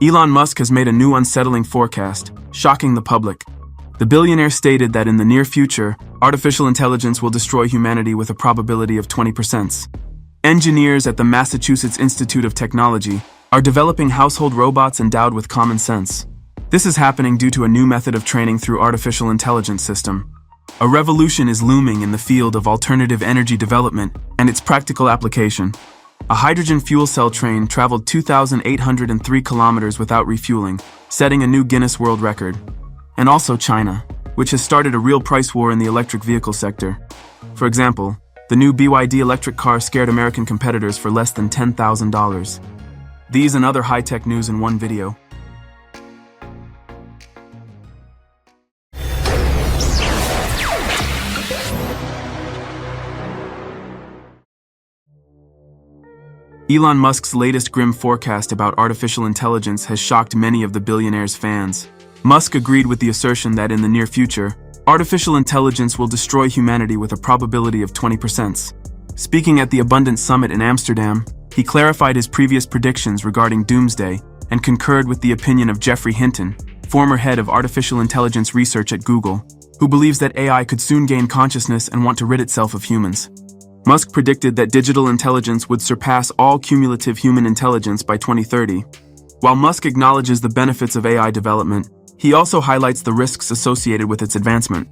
Elon Musk has made a new unsettling forecast, shocking the public. The billionaire stated that in the near future, artificial intelligence will destroy humanity with a probability of 20%. Engineers at the Massachusetts Institute of Technology are developing household robots endowed with common sense. This is happening due to a new method of training through artificial intelligence system. A revolution is looming in the field of alternative energy development and its practical application. A hydrogen fuel cell train traveled 2,803 kilometers without refueling, setting a new Guinness World Record. And also China, which has started a real price war in the electric vehicle sector. For example, the new BYD electric car scared American competitors for less than $10,000. These and other high-tech news in one video. Elon Musk's latest grim forecast about artificial intelligence has shocked many of the billionaire's fans. Musk agreed with the assertion that in the near future, artificial intelligence will destroy humanity with a probability of 20%. Speaking at the Abundance Summit in Amsterdam, he clarified his previous predictions regarding doomsday and concurred with the opinion of Geoffrey Hinton, former head of artificial intelligence research at Google, who believes that AI could soon gain consciousness and want to rid itself of humans. Musk predicted that digital intelligence would surpass all cumulative human intelligence by 2030. While Musk acknowledges the benefits of AI development, he also highlights the risks associated with its advancement.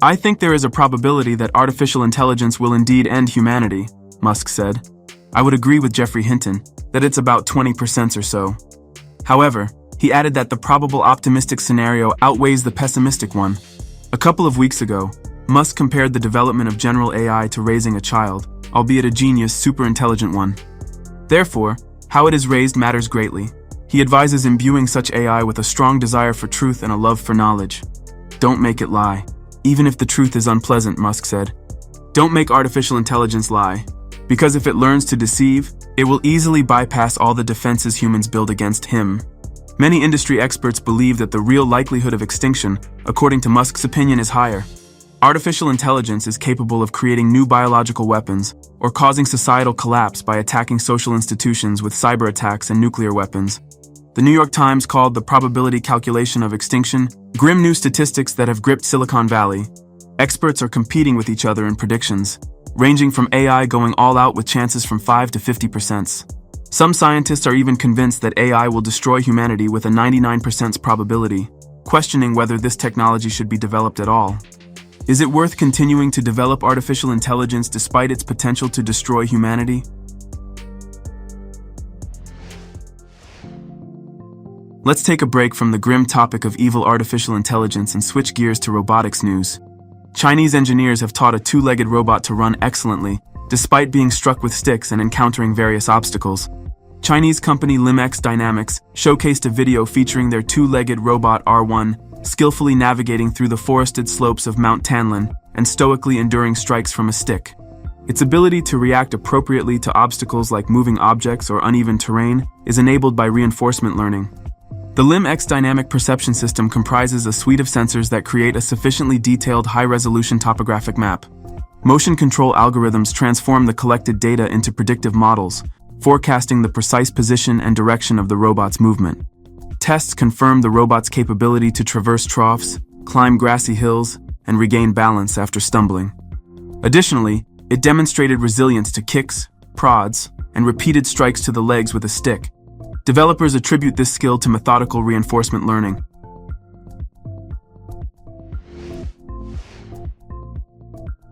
"I think there is a probability that artificial intelligence will indeed end humanity," Musk said. "I would agree with Geoffrey Hinton that it's about 20% or so." However, he added that the probable optimistic scenario outweighs the pessimistic one. A couple of weeks ago, Musk compared the development of general AI to raising a child, albeit a genius, super intelligent one. Therefore, how it is raised matters greatly. He advises imbuing such AI with a strong desire for truth and a love for knowledge. "Don't make it lie, even if the truth is unpleasant," Musk said. "Don't make artificial intelligence lie, because if it learns to deceive, it will easily bypass all the defenses humans build against him." Many industry experts believe that the real likelihood of extinction, according to Musk's opinion, is higher. Artificial intelligence is capable of creating new biological weapons or causing societal collapse by attacking social institutions with cyber attacks and nuclear weapons. The New York Times called the probability calculation of extinction grim new statistics that have gripped Silicon Valley. Experts are competing with each other in predictions, ranging from AI going all out with chances from 5 to 50%. Some scientists are even convinced that AI will destroy humanity with a 99% probability, questioning whether this technology should be developed at all. Is it worth continuing to develop artificial intelligence despite its potential to destroy humanity? Let's take a break from the grim topic of evil artificial intelligence and switch gears to robotics news. Chinese engineers have taught a two-legged robot to run excellently, despite being struck with sticks and encountering various obstacles. Chinese company Limx Dynamics showcased a video featuring their two-legged robot R1, skillfully navigating through the forested slopes of Mount Tanlin and stoically enduring strikes from a stick. Its ability to react appropriately to obstacles like moving objects or uneven terrain is enabled by reinforcement learning. The Limx Dynamic Perception System comprises a suite of sensors that create a sufficiently detailed high-resolution topographic map. Motion control algorithms transform the collected data into predictive models, forecasting the precise position and direction of the robot's movement. Tests confirm the robot's capability to traverse troughs, climb grassy hills, and regain balance after stumbling. Additionally, it demonstrated resilience to kicks, prods, and repeated strikes to the legs with a stick. Developers attribute this skill to methodical reinforcement learning.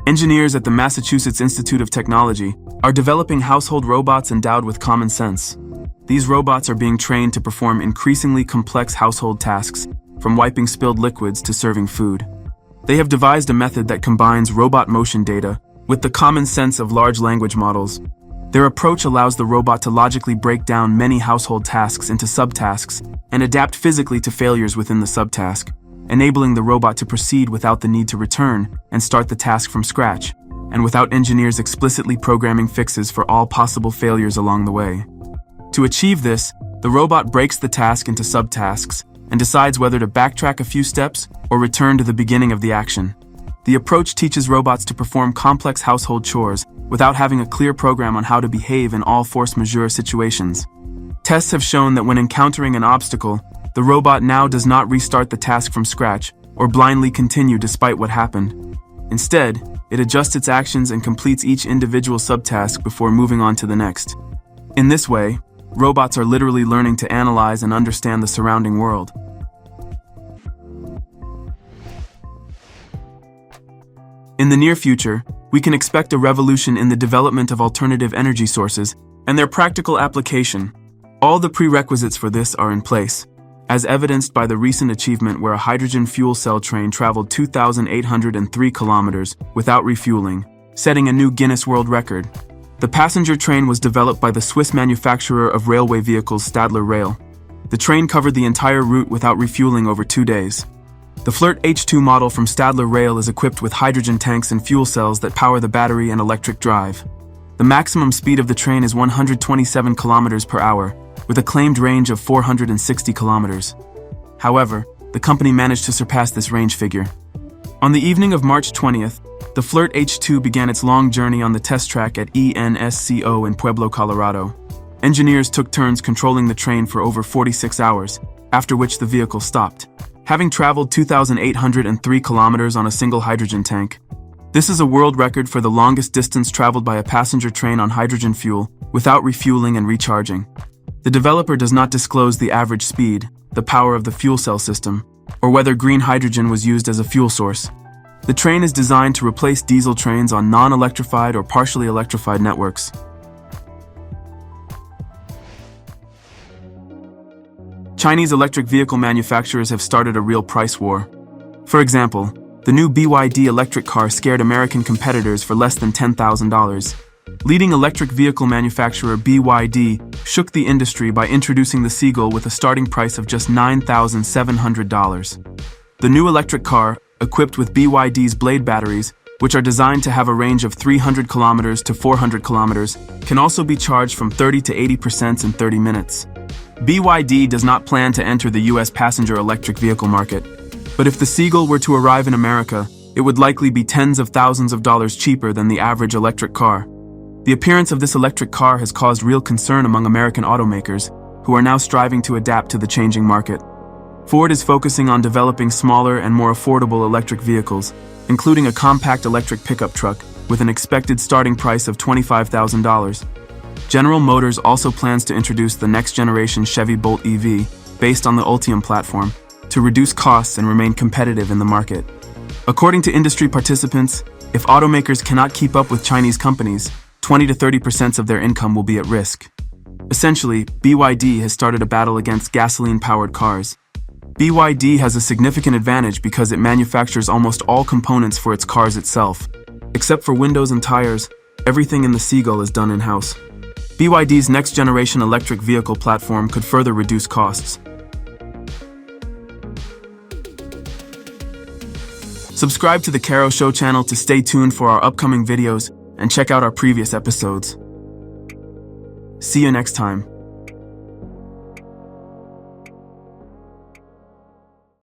Engineers at the Massachusetts Institute of Technology are developing household robots endowed with common sense. These robots are being trained to perform increasingly complex household tasks, from wiping spilled liquids to serving food. They have devised a method that combines robot motion data with the common sense of large language models. Their approach allows the robot to logically break down many household tasks into subtasks and adapt physically to failures within the subtask, enabling the robot to proceed without the need to return and start the task from scratch, and without engineers explicitly programming fixes for all possible failures along the way. To achieve this, the robot breaks the task into subtasks and decides whether to backtrack a few steps or return to the beginning of the action. The approach teaches robots to perform complex household chores without having a clear program on how to behave in all force majeure situations. Tests have shown that when encountering an obstacle, the robot now does not restart the task from scratch or blindly continue despite what happened. Instead, it adjusts its actions and completes each individual subtask before moving on to the next. In this way, robots are literally learning to analyze and understand the surrounding world. In the near future, we can expect a revolution in the development of alternative energy sources and their practical application. All the prerequisites for this are in place, as evidenced by the recent achievement where a hydrogen fuel cell train traveled 2,803 kilometers without refueling, setting a new Guinness World Record. The passenger train was developed by the Swiss manufacturer of railway vehicles Stadler Rail. The train covered the entire route without refueling over 2 days. The Flirt H2 model from Stadler Rail is equipped with hydrogen tanks and fuel cells that power the battery and electric drive. The maximum speed of the train is 127 kilometers per hour, with a claimed range of 460 kilometers. However, the company managed to surpass this range figure. On the evening of March 20th, the Flirt H2 began its long journey on the test track at ENSCO in Pueblo, Colorado. Engineers took turns controlling the train for over 46 hours, after which the vehicle stopped. Having traveled 2,803 kilometers on a single hydrogen tank. This is a world record for the longest distance traveled by a passenger train on hydrogen fuel without refueling and recharging. The developer does not disclose the average speed, the power of the fuel cell system, or whether green hydrogen was used as a fuel source. The train is designed to replace diesel trains on non-electrified or partially electrified networks. Chinese electric vehicle manufacturers have started a real price war. For example, the new BYD electric car scared American competitors for less than $10,000. Leading electric vehicle manufacturer BYD shook the industry by introducing the Seagull with a starting price of just $9,700. The new electric car, equipped with BYD's Blade batteries, which are designed to have a range of 300 kilometers to 400 kilometers, can also be charged from 30 to 80% in 30 minutes. BYD does not plan to enter the US passenger electric vehicle market, but if the Seagull were to arrive in America, it would likely be tens of thousands of dollars cheaper than the average electric car. The appearance of this electric car has caused real concern among American automakers, who are now striving to adapt to the changing market. Ford is focusing on developing smaller and more affordable electric vehicles, including a compact electric pickup truck with an expected starting price of $25,000. General Motors also plans to introduce the next-generation Chevy Bolt EV, based on the Ultium platform, to reduce costs and remain competitive in the market. According to industry participants, if automakers cannot keep up with Chinese companies, 20 to 30% of their income will be at risk. Essentially, BYD has started a battle against gasoline-powered cars. BYD has a significant advantage because it manufactures almost all components for its cars itself. Except for windows and tires, everything in the Seagull is done in-house. BYD's next-generation electric vehicle platform could further reduce costs. Subscribe to the Caro Show channel to stay tuned for our upcoming videos and check out our previous episodes. See you next time.